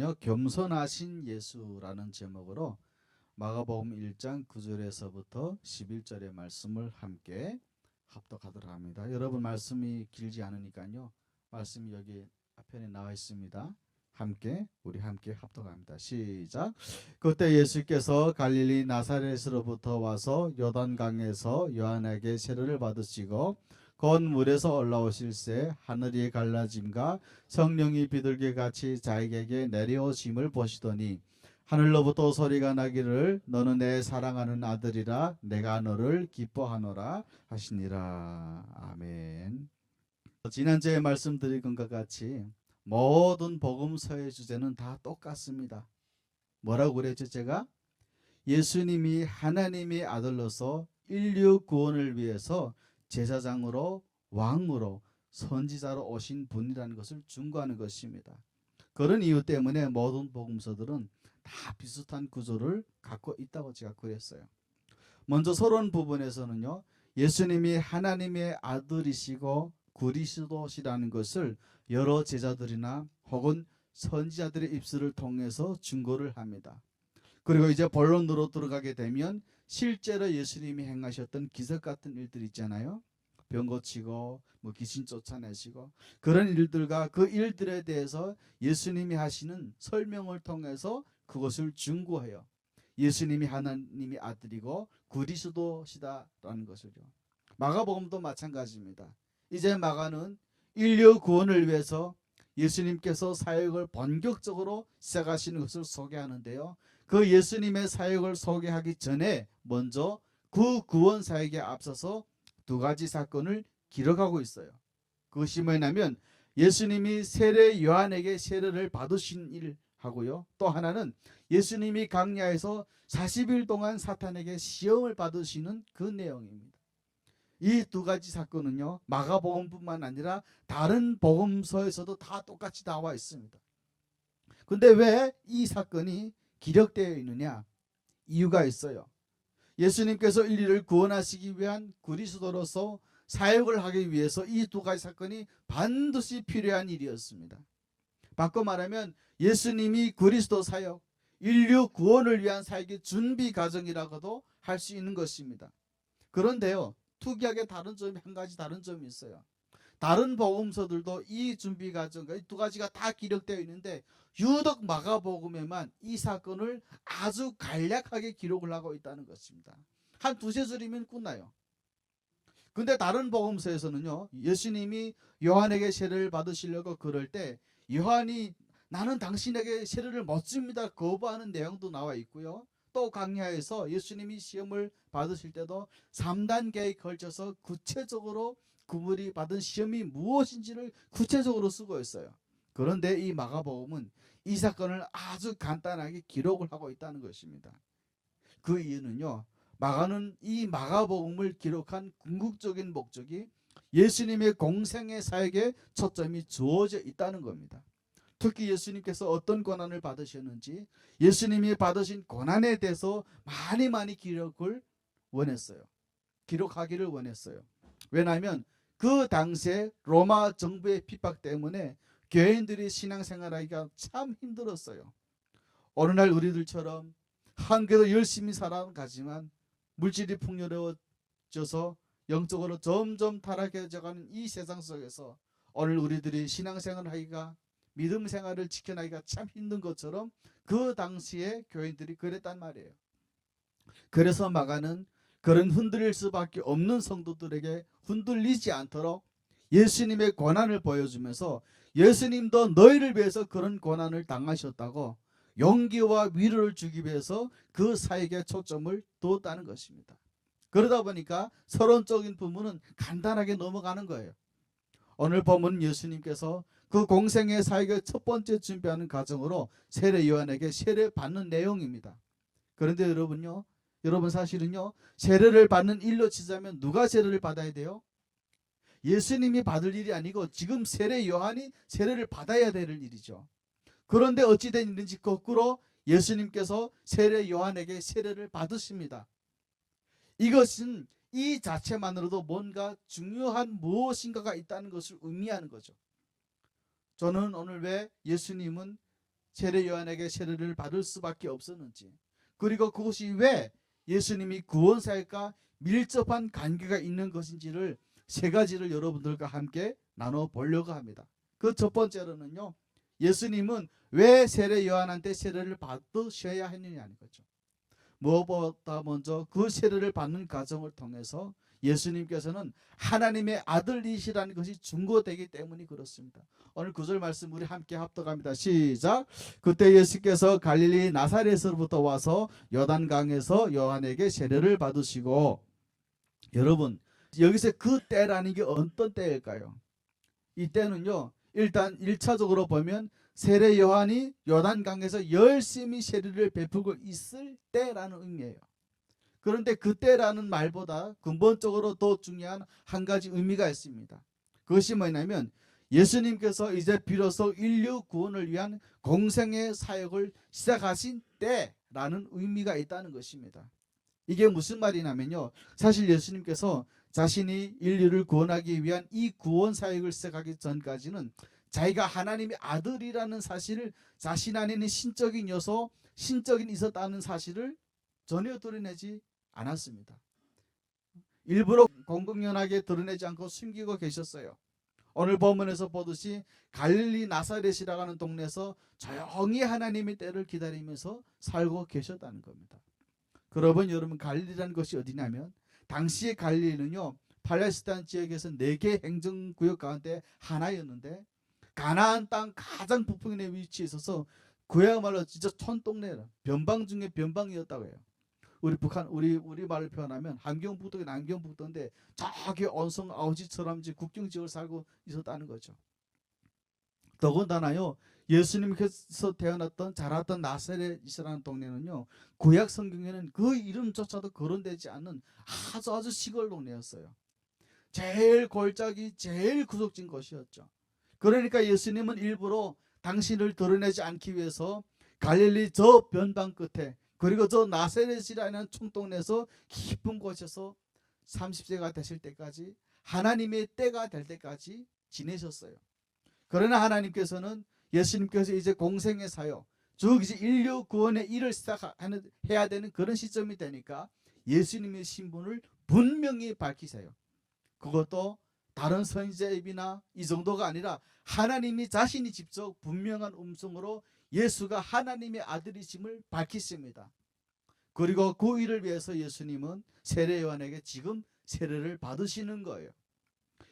오늘은요, 겸손하신 예수라는 제목으로 마가복음 1장 9절에서부터 11절의 말씀을 함께 합독하도록 합니다. 여러분, 말씀이 길지 않으니까요, 말씀이 여기 앞편에 나와 있습니다. 우리 함께 합독합니다. 시작. 그때 예수께서 갈릴리 나사렛으로부터 와서 요단강에서 요한에게 세례를 받으시고 곧 물에서 올라오실새 하늘이 갈라짐과 성령이 비둘기 같이 자기에게 내려오심을 보시더니 하늘로부터 소리가 나기를 너는 내 사랑하는 아들이라 내가 너를 기뻐하노라 하시니라. 아멘. 지난주에 말씀드린 것과 같이 모든 복음서의 주제는 다 똑같습니다. 뭐라고 그랬죠? 제가 예수님이 하나님의 아들로서 인류 구원을 위해서 제사장으로 왕으로 선지자로 오신 분이라는 것을 증거하는 것입니다. 그런 이유 때문에 모든 복음서들은 다 비슷한 구조를 갖고 있다고 제가 그랬어요. 먼저 서론 부분에서는요, 예수님이 하나님의 아들이시고 그리스도시라는 것을 여러 제자들이나 혹은 선지자들의 입술을 통해서 증거를 합니다. 그리고 이제 본론으로 들어가게 되면 실제로 예수님이 행하셨던 기적 같은 일들 있잖아요. 병 고치고 귀신 쫓아내시고 그런 일들과 그 일들에 대해서 예수님이 하시는 설명을 통해서 그것을 증거해요. 예수님이 하나님의 아들이고 그리스도시다라는 것을요. 마가복음도 마찬가지입니다. 이제 마가는 인류 구원을 위해서 예수님께서 사역을 본격적으로 시작하시는 것을 소개하는데요. 그 예수님의 사역을 소개하기 전에 먼저 그 구원 사역에 앞서서 두 가지 사건을 기록하고 있어요. 그것이 뭐냐면 예수님이 세례 요한에게 세례를 받으신 일하고요. 또 하나는 예수님이 광야에서 40일 동안 사탄에게 시험을 받으시는 그 내용입니다. 이 두 가지 사건은요, 마가복음뿐만 아니라 다른 복음서에서도 다 똑같이 나와 있습니다. 근데 왜 이 사건이 기록되어 있느냐? 이유가 있어요. 예수님께서 인류를 구원하시기 위한 그리스도로서 사역을 하기 위해서 이 두 가지 사건이 반드시 필요한 일이었습니다. 바꿔 말하면 예수님이 그리스도 사역, 인류 구원을 위한 사역의 준비 과정이라고도 할 수 있는 것입니다. 그런데요, 특이하게 한 가지 다른 점이 있어요. 다른 복음서들도 이 준비 과정과 이 두 가지가 다 기록되어 있는데 유독 마가복음에만 이 사건을 아주 간략하게 기록을 하고 있다는 것입니다. 한 두세 줄이면 끝나요. 근데 다른 복음서에서는요, 예수님이 요한에게 세례를 받으시려고 그럴 때 요한이 나는 당신에게 세례를 못 줍니다 거부하는 내용도 나와 있고요. 또 광야에서 예수님이 시험을 받으실 때도 3단계에 걸쳐서 구체적으로 그분이 받은 시험이 무엇인지를 구체적으로 쓰고 있어요. 그런데 이 마가복음은 이 사건을 아주 간단하게 기록을 하고 있다는 것입니다. 그 이유는요, 마가는 이 마가복음을 기록한 궁극적인 목적이 예수님의 공생의 사역에 초점이 주어져 있다는 겁니다. 특히 예수님께서 어떤 고난을 받으셨는지 예수님이 받으신 고난에 대해서 많이 기록을 원했어요. 기록하기를 원했어요. 왜냐하면 그 당시에 로마 정부의 핍박 때문에 교인들이 신앙생활하기가 참 힘들었어요. 어느 날 우리들처럼 한국에도 열심히 살아가지만 물질이 풍요로워져서 영적으로 점점 타락해져가는 이 세상 속에서 오늘 우리들이 신앙생활을 하기가 믿음 생활을 지켜나기가 참 힘든 것처럼 그 당시에 교인들이 그랬단 말이에요. 그래서 마가는 그런 흔들릴 수밖에 없는 성도들에게 흔들리지 않도록 예수님의 고난을 보여주면서 예수님도 너희를 위해서 그런 고난을 당하셨다고 용기와 위로를 주기 위해서 그 사역에 초점을 두었다는 것입니다. 그러다 보니까 서론적인 부분은 간단하게 넘어가는 거예요. 오늘 본문은 예수님께서 그 공생의 사역의 첫 번째 준비하는 과정으로 세례 요한에게 세례 받는 내용입니다. 그런데 여러분 사실은요, 세례를 받는 일로 치자면 누가 세례를 받아야 돼요? 예수님이 받을 일이 아니고 지금 세례 요한이 세례를 받아야 될 일이죠. 그런데 어찌 된 일인지 거꾸로 예수님께서 세례 요한에게 세례를 받으십니다. 이것은 이 자체만으로도 뭔가 중요한 무엇인가가 있다는 것을 의미하는 거죠. 저는 오늘 왜 예수님은 세례 요한에게 세례를 받을 수밖에 없었는지, 그리고 그것이 왜 예수님이 구원 사역과 밀접한 관계가 있는 것인지를 세 가지를 여러분들과 함께 나눠 보려고 합니다. 그 첫 번째로는요, 예수님은 왜 세례 요한한테 세례를 받으셔야 했느냐는 거죠. 무엇보다 먼저 그 세례를 받는 과정을 통해서 예수님께서는 하나님의 아들이시라는 것이 증거되기 때문이 그렇습니다. 오늘 구절 말씀 우리 함께 합독합니다. 시작. 그때 예수께서 갈릴리 나사렛으로부터 와서 요단강에서 요한에게 세례를 받으시고. 여러분, 여기서 그 때라는 게 어떤 때일까요? 이 때는요, 일단 1차적으로 보면 세례 요한이 요단강에서 열심히 세례를 베풀고 있을 때라는 의미예요. 그런데 그때라는 말보다 근본적으로 더 중요한 한 가지 의미가 있습니다. 그것이 뭐냐면 예수님께서 이제 비로소 인류 구원을 위한 공생의 사역을 시작하신 때라는 의미가 있다는 것입니다. 이게 무슨 말이냐면요, 사실 예수님께서 자신이 인류를 구원하기 위한 이 구원 사역을 시작하기 전까지는 자기가 하나님의 아들이라는 사실을 자신 안에는 신적인 요소, 신적인 있었다는 사실을 전혀 드러내지 않았습니다. 일부러 공공연하게 드러내지 않고 숨기고 계셨어요. 오늘 본문에서 보듯이 갈릴리 나사렛이라고 하는 동네에서 조용히 하나님의 때를 기다리면서 살고 계셨다는 겁니다. 그러면 여러분, 갈릴리라는 것이 어디냐면 당시의 갈릴리는요, 팔레스타인 지역에서 4개 행정구역 가운데 하나였는데 가나안 땅 가장 북부에 위치해 있어서 그야말로 진짜 촌동네, 변방 중에 변방이었다고 해요. 우리 북한, 우리 말을 표현하면 함경북도에 남경북도인데 저기 온성 아우지처럼 국경 지역을 살고 있었다는 거죠. 더군다나요, 예수님께서 태어났던 자랐던 나사렛이라는 동네는요, 구약 성경에는 그 이름조차도 거론되지 않는 아주 시골 동네였어요. 제일 골짜기, 제일 구석진 곳이었죠. 그러니까 예수님은 일부러 당신을 드러내지 않기 위해서 갈릴리 저 변방 끝에, 그리고 저 나사렛이라는 총동네에서 깊은 곳에서 30세가 되실 때까지, 하나님의 때가 될 때까지 지내셨어요. 그러나 하나님께서는 예수님께서 이제 공생의 사역, 즉 이제 인류 구원의 일을 해야 되는 그런 시점이 되니까 예수님의 신분을 분명히 밝히세요. 그것도 다른 선지자입이나 이 정도가 아니라 하나님이 자신이 직접 분명한 음성으로 예수가 하나님의 아들이심을 밝히십니다. 그리고 그 일을 위해서 예수님은 세례 요한에게 지금 세례를 받으시는 거예요.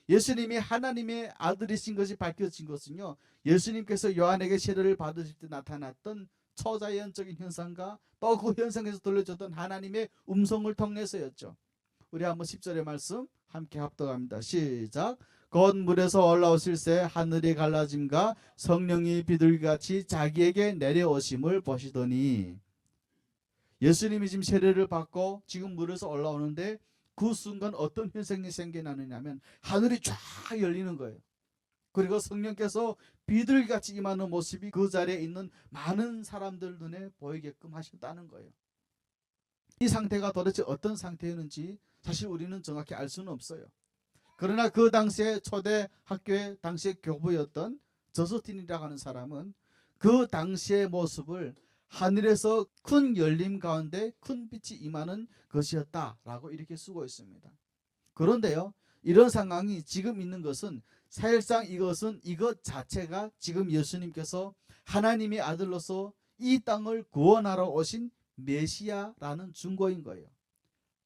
예수님이 하나님의 아들이신 것이 밝혀진 것은요, 예수님께서 요한에게 세례를 받으실 때 나타났던 초자연적인 현상과 또 그 현상에서 들려줬던 하나님의 음성을 통해서였죠. 우리 한번 10절의 말씀 함께 합독합니다. 시작. 곧 물에서 올라오실새 하늘이 갈라짐과 성령이 비둘기같이 자기에게 내려오심을 보시더니. 예수님이 지금 세례를 받고 지금 물에서 올라오는데 그 순간 어떤 현상이 생겨나느냐면 하늘이 쫙 열리는 거예요. 그리고 성령께서 비둘기같이 임하는 모습이 그 자리에 있는 많은 사람들 눈에 보이게끔 하셨다는 거예요. 이 상태가 도대체 어떤 상태였는지 사실 우리는 정확히 알 수는 없어요. 그러나 그 당시에 초대 학교의 당시의 교부였던 저스틴이라고 하는 사람은 그 당시의 모습을 하늘에서 큰 열림 가운데 큰 빛이 임하는 것이었다라고 이렇게 쓰고 있습니다. 그런데요, 이런 상황이 지금 있는 것은 사실상 이것 자체가 지금 예수님께서 하나님의 아들로서 이 땅을 구원하러 오신 메시아라는 증거인 거예요.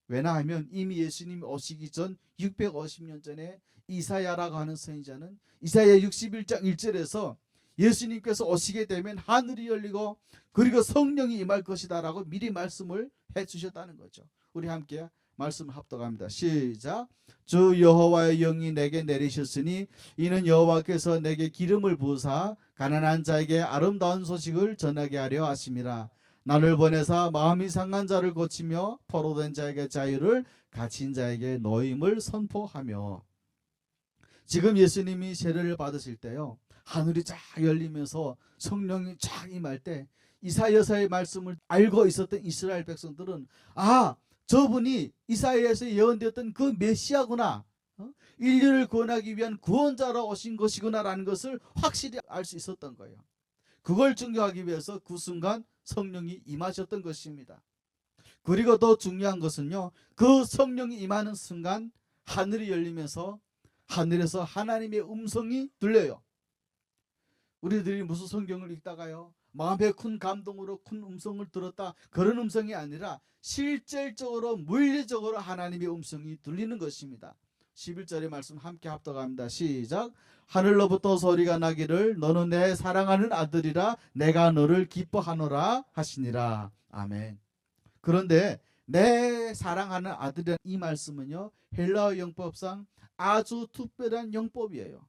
왜냐하면 이미 예수님이 오시기 전 650년 전에 이사야라고 하는 선지자는 이사야 61장 1절에서 예수님께서 오시게 되면 하늘이 열리고 그리고 성령이 임할 것이다 라고 미리 말씀을 해주셨다는 거죠. 우리 함께 말씀을 합독합니다. 시작. 주 여호와의 영이 내게 내리셨으니 이는 여호와께서 내게 기름을 부으사 가난한 자에게 아름다운 소식을 전하게 하려 하심이라. 나를 보내사 마음이 상한 자를 고치며 포로된 자에게 자유를, 갇힌 자에게 노임을 선포하며. 지금 예수님이 세례를 받으실 때요, 하늘이 쫙 열리면서 성령이 쫙 임할 때 이사야서의 말씀을 알고 있었던 이스라엘 백성들은 아, 저분이 이사야에서 예언되었던 그 메시아구나, 인류를 구원하기 위한 구원자로 오신 것이구나 라는 것을 확실히 알 수 있었던 거예요. 그걸 증거하기 위해서 그 순간 성령이 임하셨던 것입니다. 그리고 더 중요한 것은요, 그 성령이 임하는 순간 하늘이 열리면서 하늘에서 하나님의 음성이 들려요. 우리들이 무슨 성경을 읽다가요, 마음에 큰 감동으로 큰 음성을 들었다, 그런 음성이 아니라 실질적으로 물리적으로 하나님의 음성이 들리는 것입니다. 11절의 말씀 함께 합독합니다. 시작. 하늘로부터 소리가 나기를 너는 내 사랑하는 아들이라 내가 너를 기뻐하노라 하시니라. 아멘. 그런데 내 사랑하는 아들이라는 이 말씀은요, 헬라어 영법상 아주 특별한 영법이에요.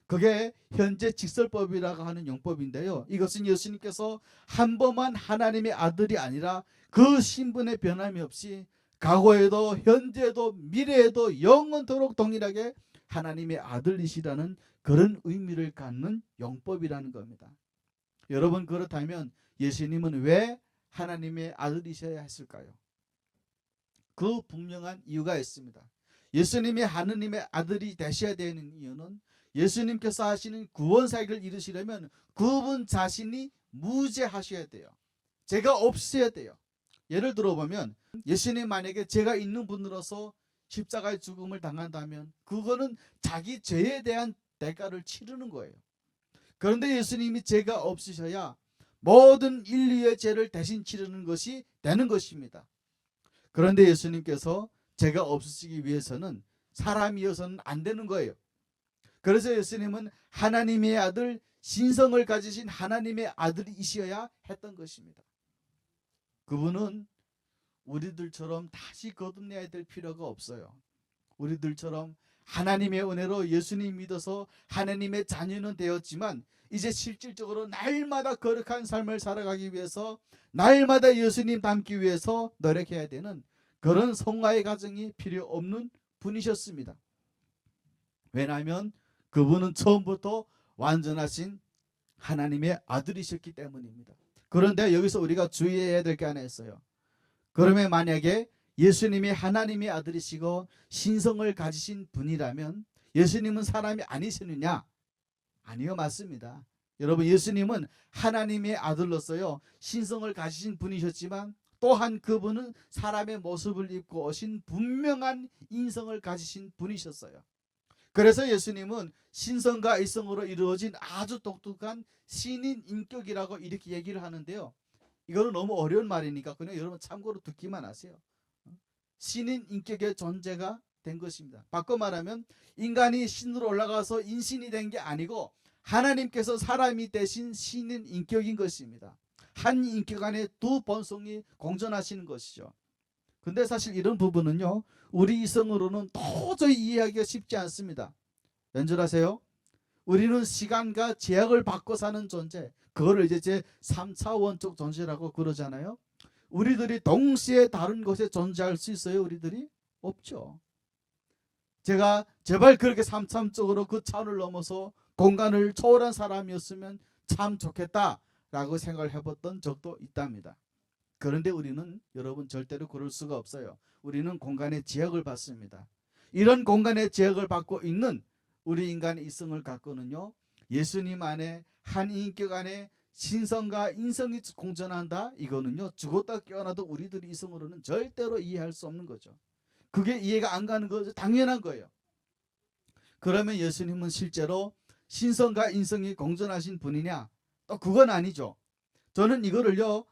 그게 현재 직설법이라고 하는 영법인데요, 이것은 예수님께서 한 번만 하나님의 아들이 아니라 그 신분의 변함이 없이 과거에도 현재에도 미래에도 영원토록 동일하게 하나님의 아들이시라는 그런 의미를 갖는 영법이라는 겁니다. 여러분, 그렇다면 예수님은 왜 하나님의 아들이셔야 했을까요? 그 분명한 이유가 있습니다. 예수님이 하느님의 아들이 되셔야 되는 이유는 예수님께서 하시는 구원사역을 이루시려면 그분 자신이 무죄하셔야 돼요. 죄가 없어야 돼요. 예를 들어보면 예수님 만약에 죄가 있는 분으로서 십자가의 죽음을 당한다면 그거는 자기 죄에 대한 대가를 치르는 거예요. 그런데 예수님이 죄가 없으셔야 모든 인류의 죄를 대신 치르는 것이 되는 것입니다. 그런데 예수님께서 죄가 없으시기 위해서는 사람이어서는 안 되는 거예요. 그래서 예수님은 하나님의 아들, 신성을 가지신 하나님의 아들이셔야 했던 것입니다. 그분은 우리들처럼 다시 거듭내야 될 필요가 없어요. 우리들처럼 하나님의 은혜로 예수님 믿어서 하나님의 자녀는 되었지만 이제 실질적으로 날마다 거룩한 삶을 살아가기 위해서, 날마다 예수님 닮기 위해서 노력해야 되는 그런 성화의 과정이 필요 없는 분이셨습니다. 왜냐하면 그분은 처음부터 완전하신 하나님의 아들이셨기 때문입니다. 그런데 여기서 우리가 주의해야 될 게 하나 있어요. 그러면 만약에 예수님이 하나님의 아들이시고 신성을 가지신 분이라면 예수님은 사람이 아니시느냐? 아니요, 맞습니다. 여러분, 예수님은 하나님의 아들로서요 신성을 가지신 분이셨지만 또한 그분은 사람의 모습을 입고 오신 분명한 인성을 가지신 분이셨어요. 그래서 예수님은 신성과 이성으로 이루어진 아주 독특한 신인 인격이라고 이렇게 얘기를 하는데요, 이거는 너무 어려운 말이니까 그냥 여러분 참고로 듣기만 하세요. 신인 인격의 존재가 된 것입니다. 바꿔 말하면 인간이 신으로 올라가서 인신이 된 게 아니고 하나님께서 사람이 되신 신인 인격인 것입니다. 한 인격 안에 두 본성이 공존하시는 것이죠. 근데 사실 이런 부분은요 우리 이성으로는 도저히 이해하기가 쉽지 않습니다. 왠 줄 아세요? 우리는 시간과 제약을 받고 사는 존재, 그거를 이제 제 3차원적 존재라고 그러잖아요. 우리들이 동시에 다른 곳에 존재할 수 있어요? 우리들이? 없죠. 제가 제발 그렇게 3차원적으로 그 차원을 넘어서 공간을 초월한 사람이었으면 참 좋겠다라고 생각을 해봤던 적도 있답니다. 그런데 우리는 여러분 절대로 그럴 수가 없어요. 우리는 공간의 제약을 받습니다. 이런 공간의 제약을 받고 있는 우리 인간의 이성을 갖고는요 예수님 안에 한 인격 안에 신성과 인성이 공존한다, 이거는요 죽었다 깨어나도 우리들의 이성으로는 절대로 이해할 수 없는 거죠. 그게 이해가 안 가는 거죠. 당연한 거예요. 그러면 예수님은 실제로 신성과 인성이 공존하신 분이냐? 또 그건 아니죠. 저는 이거를요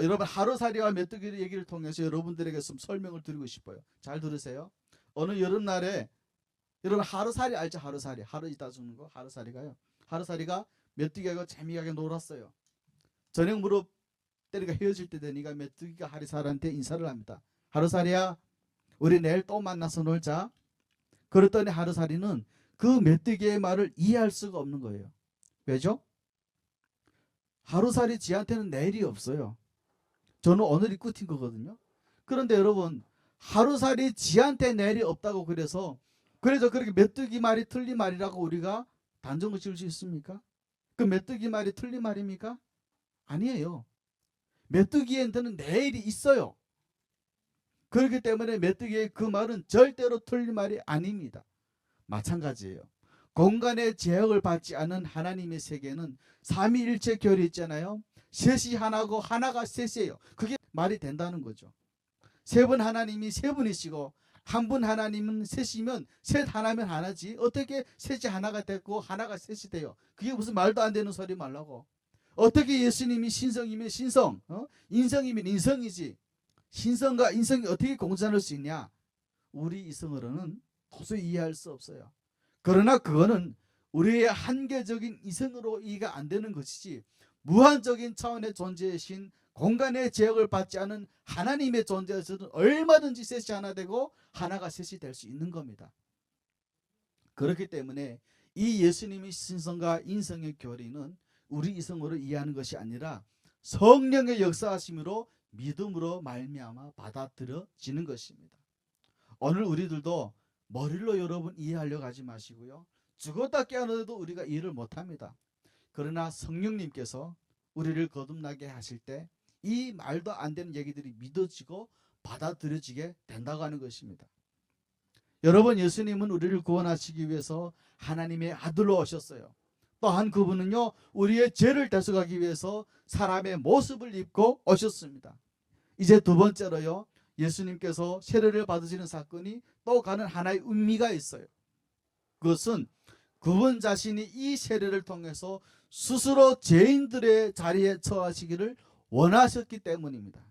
여러분 하루살이와 메뚜기 얘기를 통해서 여러분들에게 좀 설명을 드리고 싶어요. 잘 들으세요. 어느 여름날에 여러분 하루살이 알죠? 하루살이, 하루 있다 죽는 거. 하루살이가요, 하루살이가 메뚜기하고 재미있게 놀았어요. 저녁 무렵 때리가 헤어질 때 되니까 메뚜기가 하루살이한테 인사를 합니다. 하루살이야, 우리 내일 또 만나서 놀자. 그랬더니 하루살이는 그 메뚜기의 말을 이해할 수가 없는 거예요. 왜죠? 하루살이 지한테는 내일이 없어요. 저는 오늘이 끝인 거거든요. 그런데 여러분, 하루살이 지한테 내일이 없다고 그래서 그렇게 메뚜기 말이 틀린 말이라고 우리가 단정을 지을 수 있습니까? 그 메뚜기 말이 틀린 말입니까? 아니에요. 메뚜기한테는 내일이 있어요. 그렇기 때문에 메뚜기의 그 말은 절대로 틀린 말이 아닙니다. 마찬가지예요. 공간의 제약을 받지 않은 하나님의 세계는 삼위일체 교리 있잖아요. 셋이 하나고 하나가 셋이에요. 그게 말이 된다는 거죠. 세 분 하나님이 세 분이시고 한 분 하나님은 셋이면 셋 하나면 하나지 어떻게 셋이 하나가 됐고 하나가 셋이 돼요. 그게 무슨 말도 안 되는 소리 말라고. 어떻게 예수님이 신성이면 신성, 인성이면 인성이지 신성과 인성이 어떻게 공존할 수 있냐. 우리 이성으로는 도저히 이해할 수 없어요. 그러나 그거는 우리의 한계적인 이성으로 이해가 안 되는 것이지 무한적인 차원의 존재이신 공간의 제약을 받지 않은 하나님의 존재에서는 얼마든지 셋이 하나 되고 하나가 셋이 될 수 있는 겁니다. 그렇기 때문에 이 예수님의 신성과 인성의 교리는 우리 이성으로 이해하는 것이 아니라 성령의 역사하심으로 믿음으로 말미암아 받아들여지는 것입니다. 오늘 우리들도 머리로 여러분 이해하려고 하지 마시고요. 죽었다 깨어나도 우리가 이해를 못합니다. 그러나 성령님께서 우리를 거듭나게 하실 때 이 말도 안 되는 얘기들이 믿어지고 받아들여지게 된다고 하는 것입니다. 여러분, 예수님은 우리를 구원하시기 위해서 하나님의 아들로 오셨어요. 또한 그분은요 우리의 죄를 대속하기 위해서 사람의 모습을 입고 오셨습니다. 이제 두 번째로요, 예수님께서 세례를 받으시는 사건이 또 가는 하나의 의미가 있어요. 그것은 그분 자신이 이 세례를 통해서 스스로 죄인들의 자리에 처하시기를 원하셨기 때문입니다.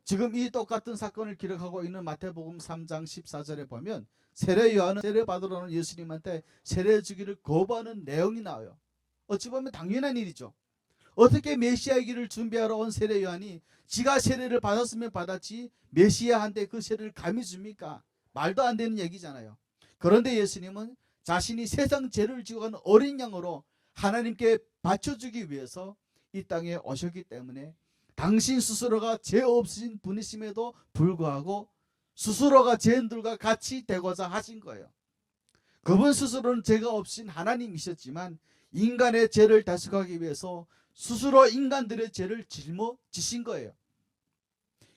지금 이 똑같은 사건을 기록하고 있는 마태복음 3장 14절에 보면 세례 요한은 세례 받으러 오는 예수님한테 세례 주기를 거부하는 내용이 나와요. 어찌 보면 당연한 일이죠. 어떻게 메시아의 길을 준비하러 온 세례 요한이 지가 세례를 받았으면 받았지 메시아한테 그 세례를 감히 줍니까? 말도 안 되는 얘기잖아요. 그런데 예수님은 자신이 세상 죄를 지고 가는 어린 양으로 하나님께 바쳐주기 위해서 이 땅에 오셨기 때문에 당신 스스로가 죄 없으신 분이심에도 불구하고 스스로가 죄인들과 같이 되고자 하신 거예요. 그분 스스로는 죄가 없으신 하나님이셨지만 인간의 죄를 대속하기 위해서 스스로 인간들의 죄를 짊어지신 거예요.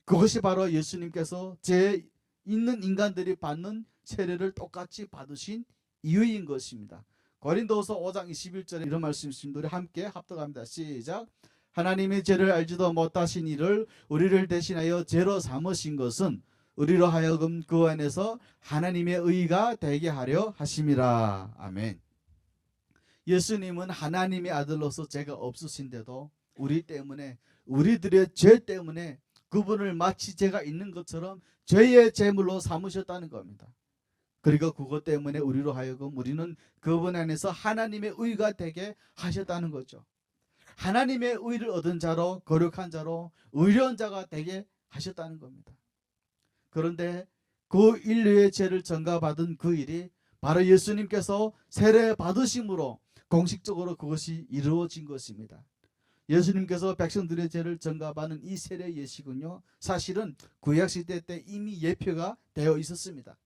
그것이 바로 예수님께서 죄 있는 인간들이 받는 세례를 똑같이 받으신 이유인 것입니다. 고린도후서 5장 21절에 이런 말씀이 있습니다. 우리 함께 합독합니다. 시작. 하나님의 죄를 알지도 못하신 이를 우리를 대신하여 죄로 삼으신 것은 우리로 하여금 그 안에서 하나님의 의가 되게 하려 하심이라. 아멘. 예수님은 하나님의 아들로서 죄가 없으신데도 우리 때문에 우리들의 죄 때문에 그분을 마치 죄가 있는 것처럼 죄의 제물로 삼으셨다는 겁니다. 그리고 그것 때문에 우리로 하여금 우리는 그분 안에서 하나님의 의가 되게 하셨다는 거죠. 하나님의 의를 얻은 자로 거룩한 자로 의로운 자가 되게 하셨다는 겁니다. 그런데 그 인류의 죄를 전가받은 그 일이 바로 예수님께서 세례 받으심으로 공식적으로 그것이 이루어진 것입니다. 예수님께서 백성들의 죄를 전가받는 이 세례 예식은요 사실은 구약시대 때 이미 예표가 되어 있었습니다.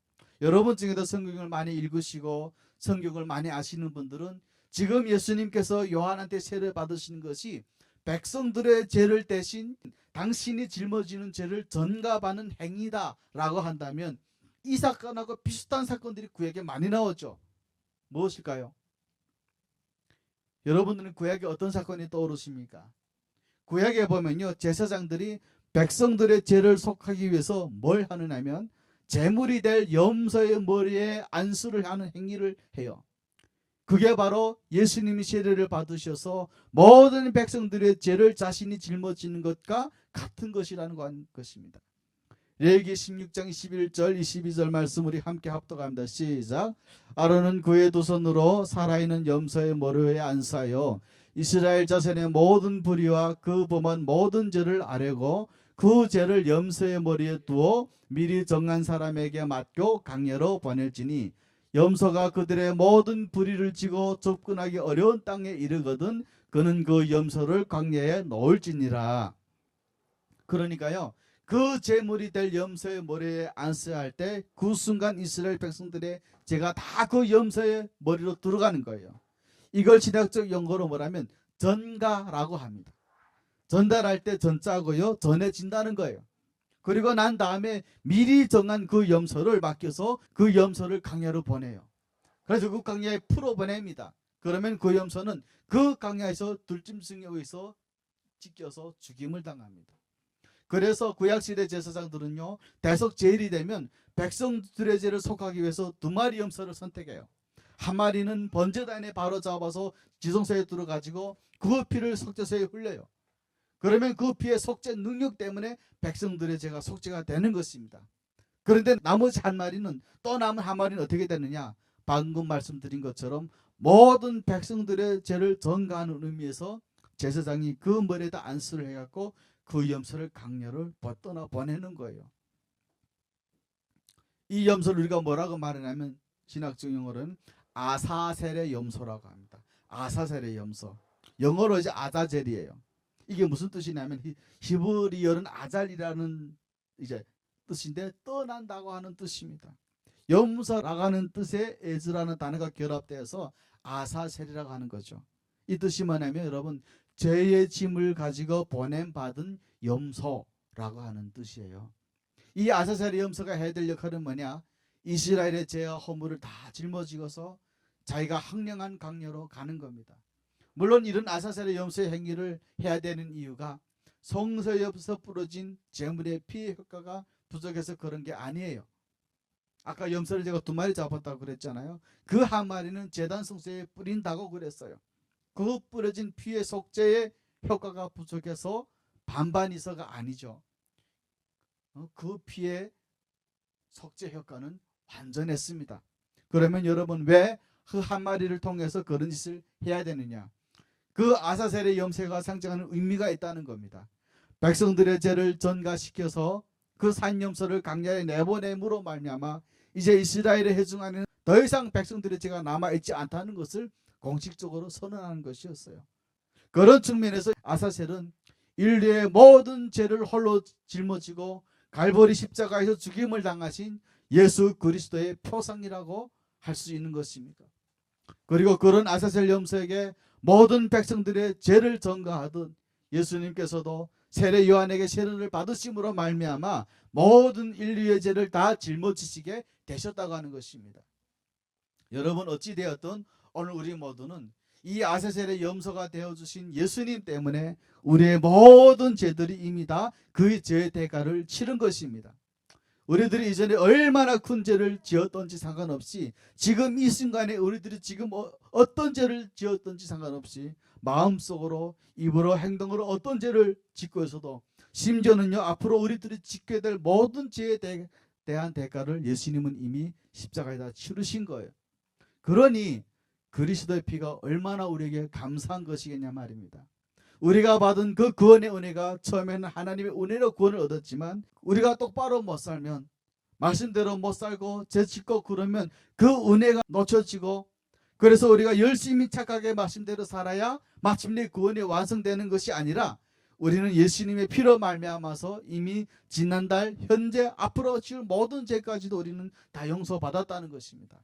여러분 중에도 성경을 많이 읽으시고 성경을 많이 아시는 분들은 지금 예수님께서 요한한테 세례 받으신 것이 백성들의 죄를 대신 당신이 짊어지는 죄를 전가받는 행위다라고 한다면 이 사건하고 비슷한 사건들이 구약에 많이 나오죠. 무엇일까요? 여러분들은 구약에 어떤 사건이 떠오르십니까? 구약에 보면요 제사장들이 백성들의 죄를 속하기 위해서 뭘 하느냐면 제물이 될 염소의 머리에 안수를 하는 행위를 해요. 그게 바로 예수님이 세례를 받으셔서 모든 백성들의 죄를 자신이 짊어지는 것과 같은 것이라는 것입니다. 레위기 16장 21절 22절 말씀 우리 함께 합독합니다. 시작. 아론은 그의 두 손으로 살아있는 염소의 머리에 안수하여 이스라엘 자손의 모든 불의와 그 범한 모든 죄를 아뢰고 그 죄를 염소의 머리에 두어 미리 정한 사람에게 맡겨 광야로 보낼지니 염소가 그들의 모든 불의를 지고 접근하기 어려운 땅에 이르거든 그는 그 염소를 광야에 놓을지니라. 그러니까요 그 제물이 될 염소의 머리에 안수할 때 그 순간 이스라엘 백성들의 죄가 다 그 염소의 머리로 들어가는 거예요. 이걸 신학적 용어로 뭐라면 전가라고 합니다. 전달할 때 전자고요 전해진다는 거예요. 그리고 난 다음에 미리 정한 그 염소를 맡겨서 그 염소를 광야로 보내요. 그래서 그 광야에 풀어보냅니다. 그러면 그 염소는 그 광야에서 들짐승에 의해서 찢겨서 죽임을 당합니다. 그래서 구약시대 제사장들은요, 대속제일이 되면 백성들의 죄를 속하기 위해서 두 마리 염소를 선택해요. 한 마리는 번제단에 바로 잡아서 지성소에 들어가지고 그 피를 속죄소에 흘려요. 그러면 그 피의 속죄 능력 때문에 백성들의 죄가 속죄가 되는 것입니다. 그런데 나머지 한 마리는, 또 남은 한 마리는 어떻게 되느냐, 방금 말씀드린 것처럼 모든 백성들의 죄를 전가하는 의미에서 제사장이 그 머리에다 안수를 해갖고 그 염소를 강야를 떠나 보내는 거예요. 이 염소를 우리가 뭐라고 말하냐면 신학적 용어로는 아사셀의 염소라고 합니다. 아사셀의 염소. 영어로 이제 아자젤이에요. 이게 무슨 뜻이냐면 히브리어는 아잘이라는 이제 뜻인데 떠난다고 하는 뜻입니다. 염소라고 하는 뜻에 에즈라는 단어가 결합되어서 아사셀이라고 하는 거죠. 이 뜻이 뭐냐면 여러분, 죄의 짐을 가지고 보냄받은 염소라고 하는 뜻이에요. 이 아사셀의 염소가 해야 될 역할은 뭐냐? 이스라엘의 죄와 허물을 다 짊어지고서 자기가 황량한 강야로 가는 겁니다. 물론 이런 아사셀의 염소의 행위를 해야 되는 이유가 성소에서 부러진 제물의 피의 효과가 부족해서 그런 게 아니에요. 아까 염소를 제가 두 마리 잡았다고 그랬잖아요. 그 한 마리는 제단 성소에 뿌린다고 그랬어요. 그 뿌려진 피의 속죄의 효과가 부족해서 반반이서가 아니죠. 그 피의 속죄 효과는 완전했습니다. 그러면 여러분, 왜 그 한 마리를 통해서 그런 짓을 해야 되느냐? 그 아사셀의 염소가 상징하는 의미가 있다는 겁니다. 백성들의 죄를 전가시켜서 그 산염소를 강야에 내보냄으로 말미암아 이제 이스라엘의 회중 안에는 더 이상 백성들의 죄가 남아있지 않다는 것을 공식적으로 선언하는 것이었어요. 그런 측면에서 아사셀은 인류의 모든 죄를 홀로 짊어지고 갈보리 십자가에서 죽임을 당하신 예수 그리스도의 표상이라고 할 수 있는 것입니다. 그리고 그런 아사셀 염소에게 모든 백성들의 죄를 전가하던 예수님께서도 세례 요한에게 세례를 받으심으로 말미암아 모든 인류의 죄를 다 짊어지시게 되셨다고 하는 것입니다. 여러분, 어찌 되었든 오늘 우리 모두는 이 아사셀의 염소가 되어주신 예수님 때문에 우리의 모든 죄들이 이미 다 그 죄의 대가를 치른 것입니다. 우리들이 이전에 얼마나 큰 죄를 지었던지 상관없이 지금 이 순간에 우리들이 지금 어떤 죄를 지었던지 상관없이 마음속으로, 입으로, 행동으로 어떤 죄를 짓고 있어도, 심지어는요 앞으로 우리들이 짓게 될 모든 죄에 대한 대가를 예수님은 이미 십자가에다 치르신 거예요. 그러니 그리스도의 피가 얼마나 우리에게 감사한 것이겠냐 말입니다. 우리가 받은 그 구원의 은혜가 처음에는 하나님의 은혜로 구원을 얻었지만 우리가 똑바로 못 살면, 말씀대로 못 살고 죄 짓고 그러면 그 은혜가 놓쳐지고, 그래서 우리가 열심히 착하게 말씀대로 살아야 마침내 구원이 완성되는 것이 아니라 우리는 예수님의 피로 말미암아서 이미 지난달, 현재, 앞으로 지을 모든 죄까지도 우리는 다 용서받았다는 것입니다.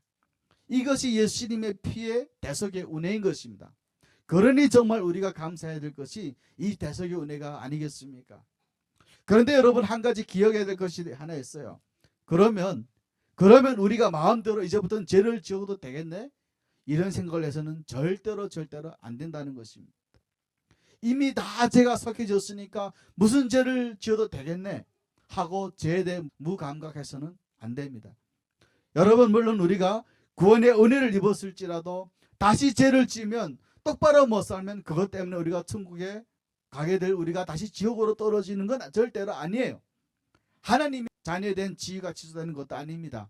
이것이 예수님의 피의 대속의 은혜인 것입니다. 그러니 정말 우리가 감사해야 될 것이 이 대속의 은혜가 아니겠습니까? 그런데 여러분, 한 가지 기억해야 될 것이 하나 있어요. 그러면 우리가 마음대로 이제부터는 죄를 지어도 되겠네? 이런 생각을 해서는 절대로 안 된다는 것입니다. 이미 다 죄가 속해졌으니까 무슨 죄를 지어도 되겠네 하고 죄에 대해 무감각해서는 안 됩니다. 여러분, 물론 우리가 구원의 은혜를 입었을지라도 다시 죄를 지으면, 똑바로 못 살면 그것 때문에 우리가 천국에 가게 될, 우리가 다시 지옥으로 떨어지는 건 절대로 아니에요. 하나님의 자녀된 지위가 취소되는 것도 아닙니다.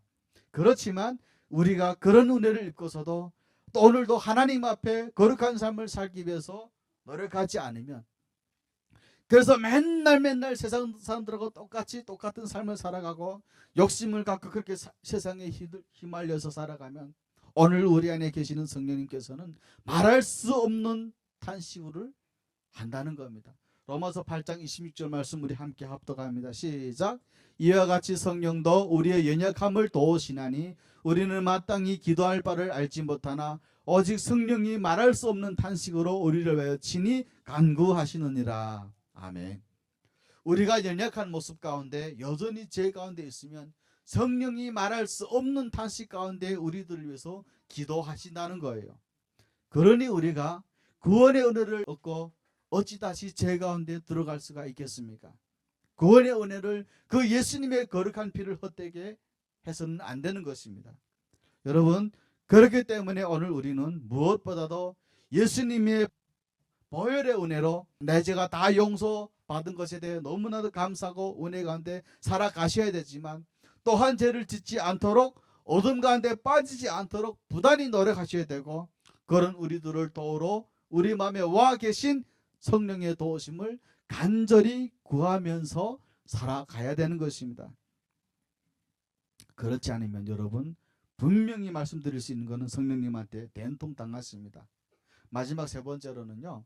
그렇지만 우리가 그런 은혜를 입고서도 또 오늘도 하나님 앞에 거룩한 삶을 살기 위해서 노력하지 않으면, 그래서 맨날 세상 사람들하고 똑같은 삶을 살아가고 욕심을 갖고 그렇게 세상에 휘말려서 살아가면 오늘 우리 안에 계시는 성령님께서는 말할 수 없는 탄식을 한다는 겁니다. 로마서 8장 26절 말씀 우리 함께 합독합니다. 시작. 이와 같이 성령도 우리의 연약함을 도우시나니 우리는 마땅히 기도할 바를 알지 못하나 오직 성령이 말할 수 없는 탄식으로 우리를 위하여 친히 간구하시느니라. 아멘. 우리가 연약한 모습 가운데 여전히 죄 가운데 있으면 성령이 말할 수 없는 탄식 가운데 우리들을 위해서 기도하신다는 거예요. 그러니 우리가 구원의 은혜를 얻고 어찌 다시 죄 가운데 들어갈 수가 있겠습니까? 구원의 은혜를 그 예수님의 거룩한 피를 헛되게 해서는 안 되는 것입니다. 여러분, 그렇기 때문에 오늘 우리는 무엇보다도 예수님의 보혈의 은혜로 내 죄가 다 용서받은 것에 대해 너무나도 감사하고 은혜 가운데 살아가셔야 되지만, 또한 죄를 짓지 않도록 어둠 가운데 빠지지 않도록 부단히 노력하셔야 되고, 그런 우리들을 도우러 우리 마음에 와 계신 성령의 도우심을 간절히 구하면서 살아가야 되는 것입니다. 그렇지 않으면 여러분, 분명히 말씀드릴 수 있는 것은 성령님한테 된통 당하십니다. 마지막 세 번째로는요,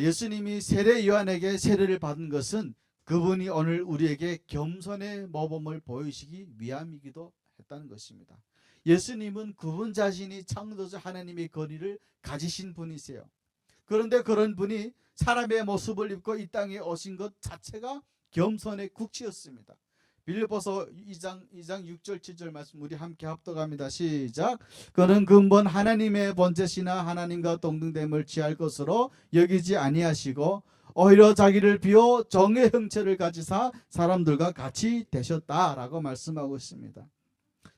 예수님이 세례 요한에게 세례를 받은 것은 그분이 오늘 우리에게 겸손의 모범을 보이시기 위함이기도 했다는 것입니다. 예수님은 그분 자신이 창조주 하나님의 권위를 가지신 분이세요. 그런데 그런 분이 사람의 모습을 입고 이 땅에 오신 것 자체가 겸손의 국치였습니다. 빌립보서 2장 6절 7절 말씀 우리 함께 합독합니다. 시작. 그는 근본 하나님의 본체시나 하나님과 동등됨을 취할 것으로 여기지 아니하시고 오히려 자기를 비워 정의 형체를 가지사 사람들과 같이 되셨다라고 말씀하고 있습니다.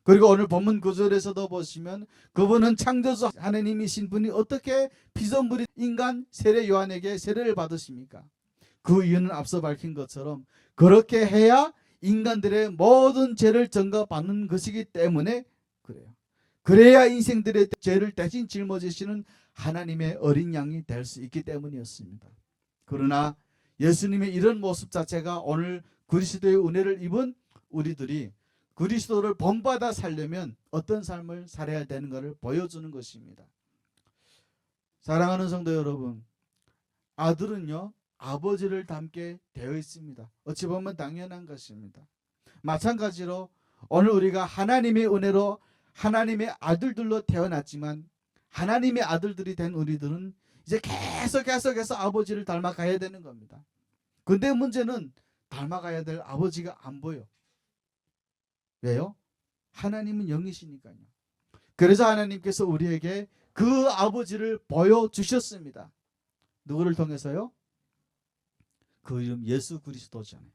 그리고 오늘 본문 9절에서도 보시면 그분은 창조주 하나님이신 분이 어떻게 피조물인 인간 세례 요한에게 세례를 받으십니까? 그 이유는 앞서 밝힌 것처럼 그렇게 해야 인간들의 모든 죄를 전가받는 것이기 때문에 그래요. 그래야 인생들의 죄를 대신 짊어지시는 하나님의 어린 양이 될 수 있기 때문이었습니다. 그러나 예수님의 이런 모습 자체가 오늘 그리스도의 은혜를 입은 우리들이 그리스도를 본받아 살려면 어떤 삶을 살아야 되는 것을 보여주는 것입니다. 사랑하는 성도 여러분, 아들은요 아버지를 닮게 되어 있습니다. 어찌 보면 당연한 것입니다. 마찬가지로 오늘 우리가 하나님의 은혜로 하나님의 아들들로 태어났지만 하나님의 아들들이 된 우리들은 이제 계속해서 아버지를 닮아가야 되는 겁니다. 근데 문제는 닮아가야 될 아버지가 안 보여. 왜요? 하나님은 영이시니까요. 그래서 하나님께서 우리에게 그 아버지를 보여주셨습니다. 누구를 통해서요? 그 이름 예수 그리스도잖아요.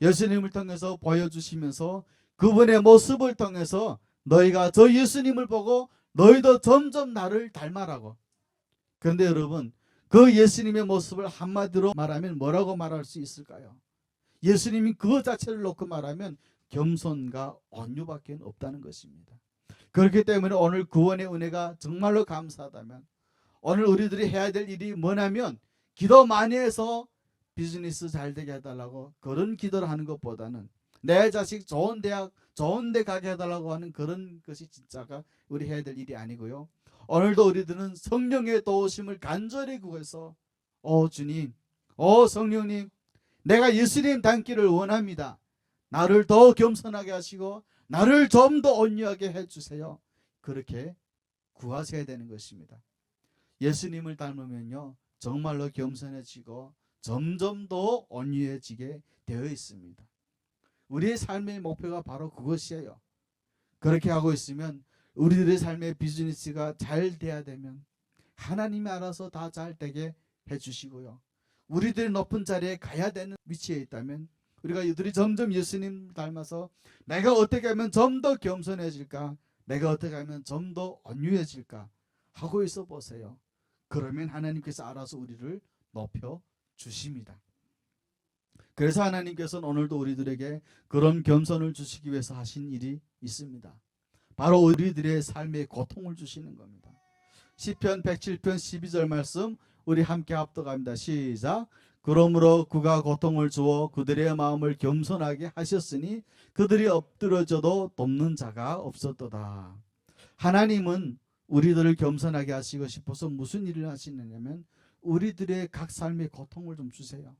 예수님을 통해서 보여주시면서 그분의 모습을 통해서 너희가 저 예수님을 보고 너희도 점점 나를 닮아라고. 그런데 여러분, 그 예수님의 모습을 한마디로 말하면 뭐라고 말할 수 있을까요? 예수님이 그 자체를 놓고 말하면 겸손과 온유밖에 없다는 것입니다. 그렇기 때문에 오늘 구원의 은혜가 정말로 감사하다면 오늘 우리들이 해야 될 일이 뭐냐면 기도 많이 해서 비즈니스 잘 되게 해달라고 그런 기도를 하는 것보다는 내 자식 좋은 대학 좋은 데 가게 해달라고 하는 그런 것이 진짜가 우리 해야 될 일이 아니고요. 오늘도 우리들은 성령의 도우심을 간절히 구해서 주님, 성령님, 내가 예수님 닮기를 원합니다. 나를 더 겸손하게 하시고 나를 좀 더 온유하게 해주세요. 그렇게 구하셔야 되는 것입니다. 예수님을 닮으면요 정말로 겸손해지고 점점 더 온유해지게 되어 있습니다. 우리의 삶의 목표가 바로 그것이에요. 그렇게 하고 있으면 우리들의 삶의 비즈니스가 잘 돼야 되면 하나님이 알아서 다 잘 되게 해주시고요. 우리들이 높은 자리에 가야 되는 위치에 있다면 우리가 이들이 점점 예수님 닮아서 내가 어떻게 하면 좀 더 겸손해질까, 내가 어떻게 하면 좀 더 온유해질까 하고 있어 보세요. 그러면 하나님께서 알아서 우리를 높여 주십니다. 그래서 하나님께서는 오늘도 우리들에게 그런 겸손을 주시기 위해서 하신 일이 있습니다. 바로 우리들의 삶에 고통을 주시는 겁니다. 시편 107편 12절 말씀 우리 함께 합독합니다. 시작. 그러므로 그가 고통을 주어 그들의 마음을 겸손하게 하셨으니 그들이 엎드려져도 돕는 자가 없었도다. 하나님은 우리들을 겸손하게 하시고 싶어서 무슨 일을 하시느냐면 우리들의 각 삶의 고통을 좀 주세요.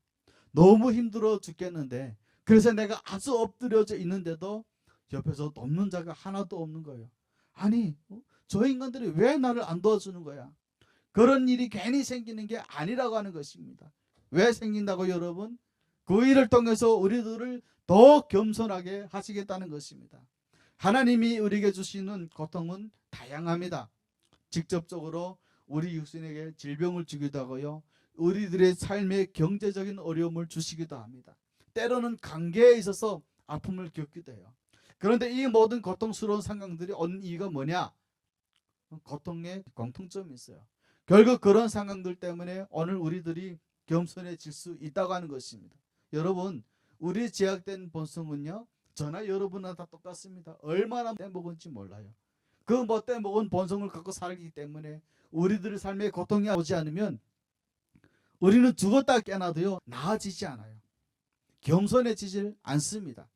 너무 힘들어 죽겠는데 그래서 내가 아주 엎드려져 있는데도 옆에서 돕는 자가 하나도 없는 거예요. 아니 저 인간들이 왜 나를 안 도와주는 거야? 그런 일이 괜히 생기는 게 아니라고 하는 것입니다. 왜 생긴다고 여러분? 그 일을 통해서 우리들을 더 겸손하게 하시겠다는 것입니다. 하나님이 우리에게 주시는 고통은 다양합니다. 직접적으로 우리 육신에게 질병을 주기도 하고요, 우리들의 삶에 경제적인 어려움을 주시기도 합니다. 때로는 관계에 있어서 아픔을 겪기도 해요. 그런데 이 모든 고통스러운 상황들이 오는 이유가 뭐냐? 고통의 공통점이 있어요. 결국 그런 상황들 때문에 오늘 우리들이 겸손해질 수 있다고 하는 것입니다. 여러분, 우리 제약된 본성은요, 저나 여러분과 다 똑같습니다. 얼마나 떼먹은지 몰라요. 그 뭐 떼먹은 본성을 갖고 살기 때문에 우리들의 삶에 고통이 오지 않으면 우리는 죽었다 깨나도요 나아지지 않아요. 겸손해지질 않습니다.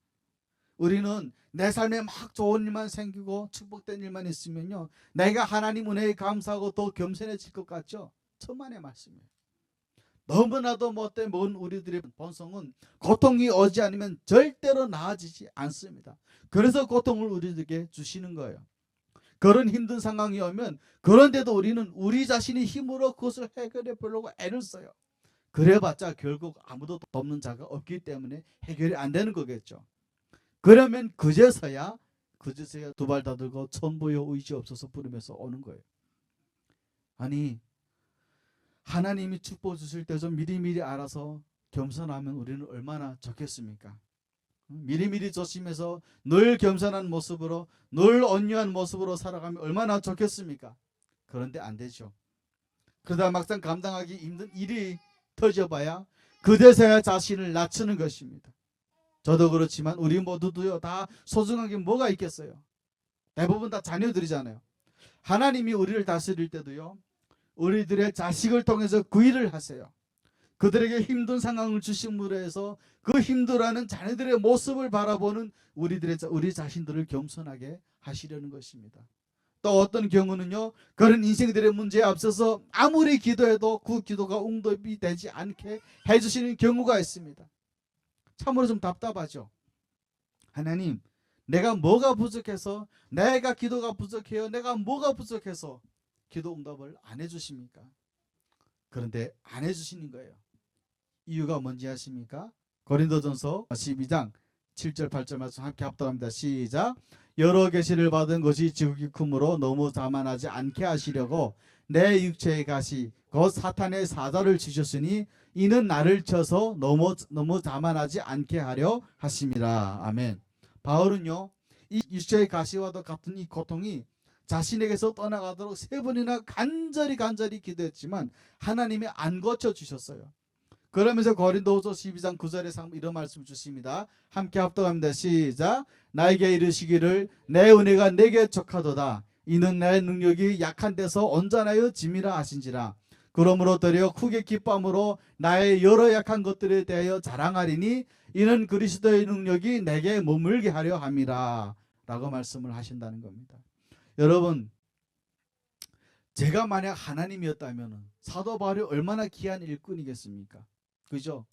우리는 내 삶에 막 좋은 일만 생기고 축복된 일만 있으면요, 내가 하나님 은혜에 감사하고 더 겸손해질 것 같죠? 천만의 말씀이에요. 너무나도 못돼 먹은 우리들의 본성은 고통이 오지 않으면 절대로 나아지지 않습니다. 그래서 고통을 우리들에게 주시는 거예요. 그런 힘든 상황이 오면, 그런데도 우리는 우리 자신의 힘으로 그것을 해결해 보려고 애를 써요. 그래봤자 결국 아무도 돕는 자가 없기 때문에 해결이 안 되는 거겠죠. 그러면 그제서야 두 발 다 들고 천부여 의지 없어서 부르면서 오는 거예요. 아니, 하나님이 축복 주실 때 좀 미리미리 알아서 겸손하면 우리는 얼마나 좋겠습니까? 미리미리 조심해서 늘 겸손한 모습으로, 늘 온유한 모습으로 살아가면 얼마나 좋겠습니까? 그런데 안 되죠. 그러다 막상 감당하기 힘든 일이 터져봐야 그제서야 자신을 낮추는 것입니다. 저도 그렇지만 우리 모두도요, 다 소중한 게 뭐가 있겠어요? 대부분 다 자녀들이잖아요. 하나님이 우리를 다스릴 때도요, 우리들의 자식을 통해서 그 일을 하세요. 그들에게 힘든 상황을 주심으로 해서 그 힘들어하는 자녀들의 모습을 바라보는 우리 자신들을 겸손하게 하시려는 것입니다. 또 어떤 경우는요, 그런 인생들의 문제에 앞서서 아무리 기도해도 그 기도가 응답이 되지 않게 해주시는 경우가 있습니다. 참으로 좀 답답하죠. 하나님, 내가 뭐가 부족해서, 내가 기도가 부족해요, 내가 뭐가 부족해서 기도 응답을 안 해주십니까? 그런데 안 해주시는 거예요. 이유가 뭔지 아십니까? 고린도전서 12장 7절 8절 말씀 함께 합독합니다. 시작. 여러 계시를 받은 것이 지극히 크므로 너무 자만하지 않게 하시려고 내 육체의 가시 곧 사탄의 사자를 주셨으니 이는 나를 쳐서 너무 자만하지 않게 하려 하심이라. 아멘. 바울은요, 이 육체의 가시와도 같은 이 고통이 자신에게서 떠나가도록 3번이나 간절히 기도했지만 하나님이 안 고쳐주셨어요. 그러면서 고린도후서 12장 9절에 이런 말씀 주십니다. 함께 합독합니다. 시작. 나에게 이르시기를 내 은혜가 내게 족하도다. 이는 내 능력이 약한 데서 온전하여 짐이라 하신지라. 그러므로 도리어 크게 기뻐함으로 나의 여러 약한 것들에 대하여 자랑하리니 이는 그리스도의 능력이 내게 머물게 하려 함이라. 라고 말씀을 하신다는 겁니다. 여러분, 제가 만약 하나님이었다면 사도 바울이 얼마나 귀한 일꾼이겠습니까? 그죠?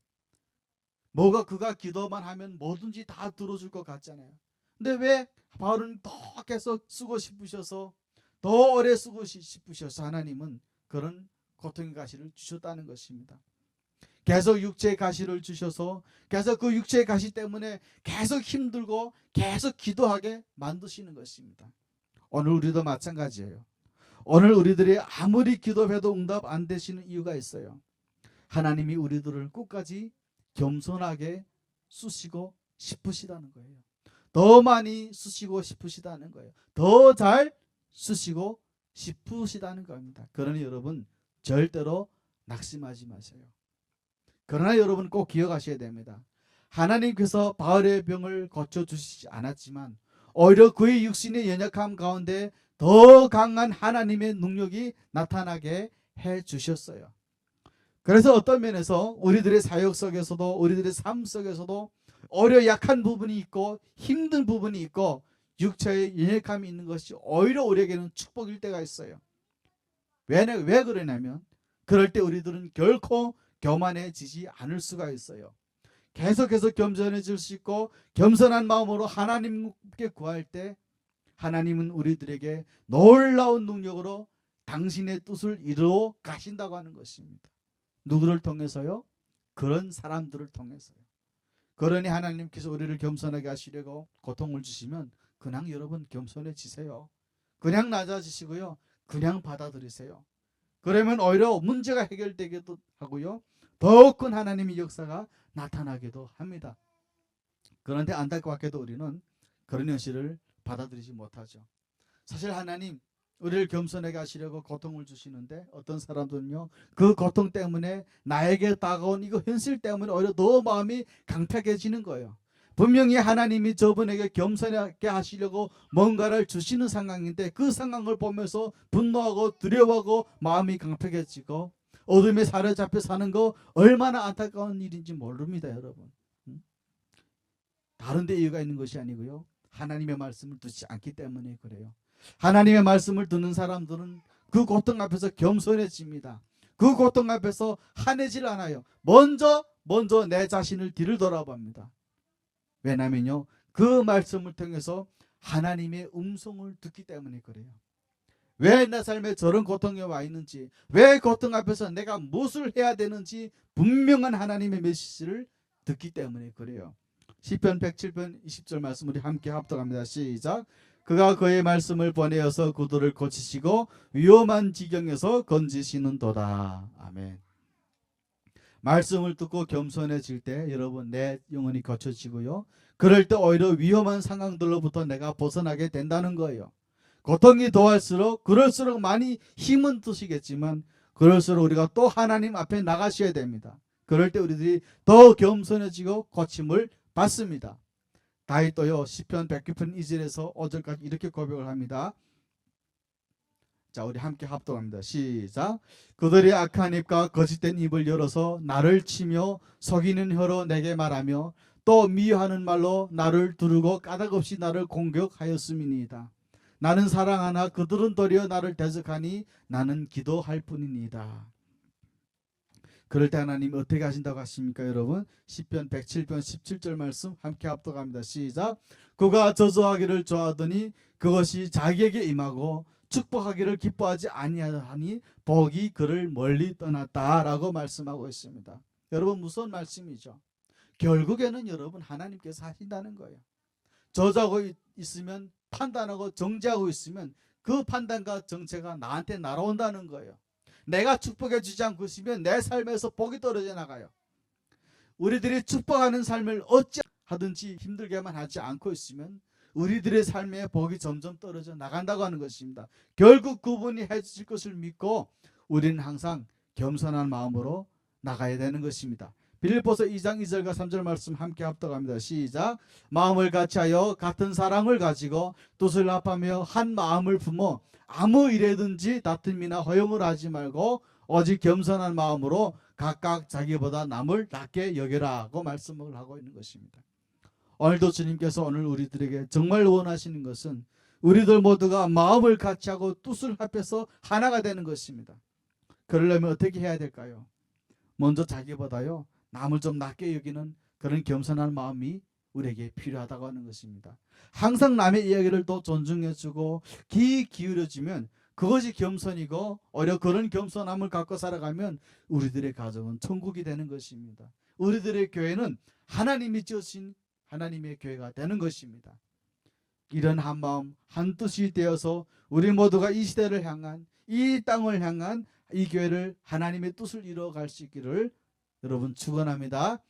뭐가 그가 기도만 하면 뭐든지 다 들어줄 것 같잖아요. 근데 왜 바울은 더 계속 쓰고 싶으셔서, 더 오래 쓰고 싶으셔서 하나님은 그런 고통의 가시를 주셨다는 것입니다. 계속 육체의 가시를 주셔서 계속 그 육체의 가시 때문에 계속 힘들고 계속 기도하게 만드시는 것입니다. 오늘 우리도 마찬가지예요. 오늘 우리들이 아무리 기도해도 응답 안 되시는 이유가 있어요. 하나님이 우리들을 끝까지 겸손하게 쓰시고 싶으시다는 거예요. 더 많이 쓰시고 싶으시다는 거예요. 더 잘 쓰시고 싶으시다는 겁니다. 그러니 여러분, 절대로 낙심하지 마세요. 그러나 여러분 꼭 기억하셔야 됩니다. 하나님께서 바울의 병을 고쳐주시지 않았지만 오히려 그의 육신의 연약함 가운데 더 강한 하나님의 능력이 나타나게 해주셨어요. 그래서 어떤 면에서 우리들의 사역 속에서도, 우리들의 삶 속에서도 오히려 약한 부분이 있고 힘든 부분이 있고 육체의 연약함이 있는 것이 오히려 우리에게는 축복일 때가 있어요. 왜 그러냐면 그럴 때 우리들은 결코 교만해지지 않을 수가 있어요. 계속해서 겸손해질 수 있고 겸손한 마음으로 하나님께 구할 때 하나님은 우리들에게 놀라운 능력으로 당신의 뜻을 이루어 가신다고 하는 것입니다. 누구를 통해서요? 그런 사람들을 통해서요. 그러니 하나님께서 우리를 겸손하게 하시려고 고통을 주시면 그냥 여러분 겸손해지세요. 그냥 낮아지시고요. 그냥 받아들이세요. 그러면 오히려 문제가 해결되기도 하고요. 더 큰 하나님의 역사가 나타나기도 합니다. 그런데 안타깝게도 우리는 그런 현실을 받아들이지 못하죠. 사실 하나님 우리를 겸손하게 하시려고 고통을 주시는데 어떤 사람들은요, 그 고통 때문에 나에게 다가온 이거 현실 때문에 오히려 더 마음이 강팍해지는 거예요. 분명히 하나님이 저분에게 겸손하게 하시려고 뭔가를 주시는 상황인데 그 상황을 보면서 분노하고 두려워하고 마음이 강팍해지고 어둠에 사로잡혀 사는 거 얼마나 안타까운 일인지 모릅니다, 여러분. 다른 데 이유가 있는 것이 아니고요. 하나님의 말씀을 듣지 않기 때문에 그래요. 하나님의 말씀을 듣는 사람들은 그 고통 앞에서 겸손해집니다. 그 고통 앞에서 화내질 않아요. 먼저 내 자신을 뒤를 돌아봅니다. 왜냐면요, 그 말씀을 통해서 하나님의 음성을 듣기 때문에 그래요. 왜 내 삶에 저런 고통이 와 있는지, 왜 고통 앞에서 내가 무엇을 해야 되는지 분명한 하나님의 메시지를 듣기 때문에 그래요. 시편 107편 20절 말씀 우리 함께 합독합니다. 시작. 그가 그의 말씀을 보내어서 그들을 고치시고 위험한 지경에서 건지시는도다. 아멘. 말씀을 듣고 겸손해질 때 여러분 내 영혼이 고쳐지고요. 그럴 때 오히려 위험한 상황들로부터 내가 벗어나게 된다는 거예요. 고통이 더할수록 그럴수록 많이 힘은 드시겠지만 그럴수록 우리가 또 하나님 앞에 나가셔야 됩니다. 그럴 때 우리들이 더 겸손해지고 고침을 받습니다. 다윗도요 시편 109편 2절에서 5절까지 이렇게 고백을 합니다. 자, 우리 함께 합독합니다. 시작. 그들이 악한 입과 거짓된 입을 열어서 나를 치며 속이는 혀로 내게 말하며 또 미워하는 말로 나를 두르고 까닭없이 나를 공격하였음이니이다. 나는 사랑하나 그들은 도리어 나를 대적하니 나는 기도할 뿐이니이다. 그럴 때 하나님 어떻게 하신다고 하십니까, 여러분? 시편 107편 17절 말씀 함께 합독합니다. 시작. 그가 저주하기를 좋아하더니 그것이 자기에게 임하고 축복하기를 기뻐하지 아니하니 복이 그를 멀리 떠났다라고 말씀하고 있습니다. 여러분 무서운 말씀이죠. 결국에는 여러분 하나님께서 하신다는 거예요. 저주하고 있으면 판단하고 정죄하고 있으면 그 판단과 정죄가 나한테 날아온다는 거예요. 내가 축복해 주지 않고 있으면 내 삶에서 복이 떨어져 나가요. 우리들이 축복하는 삶을 어찌하든지 힘들게만 하지 않고 있으면 우리들의 삶의 복이 점점 떨어져 나간다고 하는 것입니다. 결국 그분이 해주실 것을 믿고 우리는 항상 겸손한 마음으로 나가야 되는 것입니다. 빌립보서 2장 2절과 3절 말씀 함께 합독합니다. 시작. 마음을 같이하여 같은 사랑을 가지고 뜻을 합하며 한 마음을 품어 아무 일에든지 다툼이나 허용을 하지 말고 오직 겸손한 마음으로 각각 자기보다 남을 낮게 여겨라고 말씀을 하고 있는 것입니다. 오늘도 주님께서 오늘 우리들에게 정말 원하시는 것은 우리들 모두가 마음을 같이하고 뜻을 합해서 하나가 되는 것입니다. 그러려면 어떻게 해야 될까요? 먼저 자기보다요 남을 좀 낮게 여기는 그런 겸손한 마음이 우리에게 필요하다고 하는 것입니다. 항상 남의 이야기를 또 존중해주고 귀 기울여주면 그것이 겸손이고 오히려 그런 겸손함을 갖고 살아가면 우리들의 가정은 천국이 되는 것입니다. 우리들의 교회는 하나님이 지으신 하나님의 교회가 되는 것입니다. 이런 한마음 한뜻이 되어서 우리 모두가 이 시대를 향한 이 땅을 향한 이 교회를 하나님의 뜻을 이루어갈 수 있기를 여러분 축원합니다.